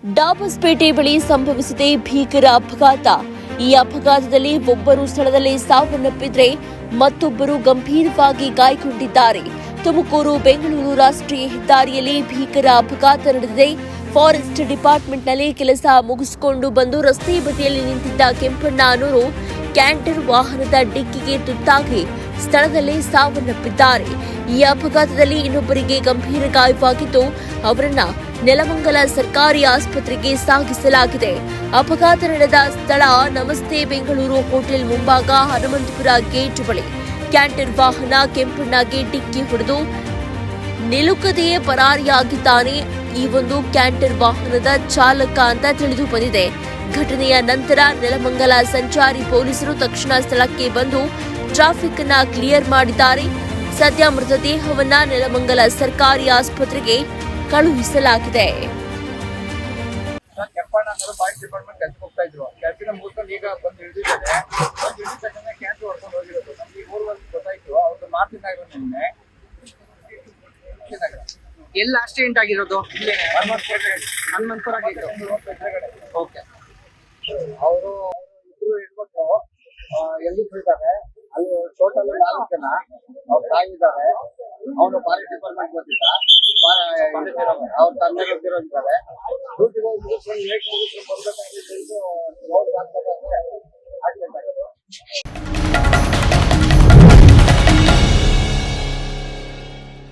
ಡಾಬಸ್ಪೇಟೆ ಬಳಿ ಸಂಭವಿಸಿದೆ ಭೀಕರ ಅಪಘಾತ. ಈ ಅಪಘಾತದಲ್ಲಿ ಒಬ್ಬರು ಸ್ಥಳದಲ್ಲೇ ಸಾವನ್ನಪ್ಪಿದ್ರೆ ಮತ್ತೊಬ್ಬರು ಗಂಭೀರವಾಗಿ ಗಾಯಗೊಂಡಿದ್ದಾರೆ. ತುಮಕೂರು ಬೆಂಗಳೂರು ರಾಷ್ಟ್ರೀಯ ಹೆದ್ದಾರಿಯಲ್ಲಿ ಭೀಕರ ಅಪಘಾತ ನಡೆದಿದೆ. ಫಾರೆಸ್ಟ್ ಡಿಪಾರ್ಟ್ಮೆಂಟ್ನಲ್ಲಿ ಕೆಲಸ ಮುಗಿಸಿಕೊಂಡು ಬಂದು ರಸ್ತೆ ಬದಿಯಲ್ಲಿ ನಿಂತಿದ್ದ ಕೆಂಪಣ್ಣ ಅನ್ನೋರು ಕ್ಯಾಂಟರ್ ವಾಹನದ ಡಿಕ್ಕಿಗೆ ತುತ್ತಾಗಿ ಸ್ಥಳದಲ್ಲೇ ಸಾವನ್ನಪ್ಪಿದ್ದಾರೆ. ಈ ಅಪಘಾತದಲ್ಲಿ ಇನ್ನೊಬ್ಬರಿಗೆ ಗಂಭೀರ ಗಾಯವಾಗಿದ್ದು ಅವರನ್ನ ನೆಲಮಂಗಲ ಸರ್ಕಾರಿ ಆಸ್ಪತ್ರೆಗೆ ಸಾಗಿಸಲಾಗಿದೆ. ಅಪಘಾತ ನಡೆದ ಸ್ಥಳ ನಮಸ್ತೆ ಬೆಂಗಳೂರು ಹೋಟೆಲ್ ಮುಂಭಾಗ ಹನುಮಂತಪುರ ಗೇಟ್ ಬಳಿ. ಕ್ಯಾಂಟರ್ ವಾಹನ ಕೆಂಪಣ್ಣಗೆ ಡಿಕ್ಕಿ ಹೊಡೆದು ನಿಲುಕದೆಯೇ ಪರಾರಿಯಾಗಿದ್ದಾನೆ. ಈ ಒಂದು ಕ್ಯಾಂಟರ್ ವಾಹನದ ಚಾಲಕ ಅಂತ ತಿಳಿದು ಬಂದಿದೆ. ಘಟನೆಯ ನಂತರ ನೆಲಮಂಗಲ ಸಂಚಾರಿ ಪೊಲೀಸರು ತಕ್ಷಣ ಸ್ಥಳಕ್ಕೆ ಬಂದು ಟ್ರಾಫಿಕ್ ಅನ್ನ ಕ್ಲಿಯರ್ ಮಾಡಿದ್ದಾರೆ. ಸದ್ಯ ಮೃತದೇಹವನ್ನ ನೆಲಮಂಗಲ ಸರ್ಕಾರಿ ಆಸ್ಪತ್ರೆಗೆ ಕಳುಹಿಸಲಾಗಿದೆ. ಎಲ್ಲಿ ಆಕ್ಸಿಡೆಂಟ್ ಆಗಿರೋದು? ಹನುಮಂತಪುರ ಗೇಟ್. ಓಕೆ. ಅವರು ಇಬ್ರು ಹೆಣ್ಮಕ್ಳು ಎಲ್ಲಿ ಬಿಡ್ತಾರೆ. ಅಲ್ಲಿ ಟೋಟಲ್ 4 ಜನ ಅವ್ರ ತಾಯಿ ಇದ್ದಾರೆ. ಅವನು ಫಾರೆಸ್ಟ್ ಡಿಪಾರ್ಟ್ಮೆಂಟ್ ಬಂದಿದ್ದ. ಅವ್ರ ತಂದೆ ಇದ್ದಾರೆ. ಡ್ಯೂಟಿಗೆ ಹೋಗಿ ಬರ್ಬೇಕಾಗಿದ್ದು ರೋಡ್ ಹಾಕ್ಬೇಕಾದ್ರೆ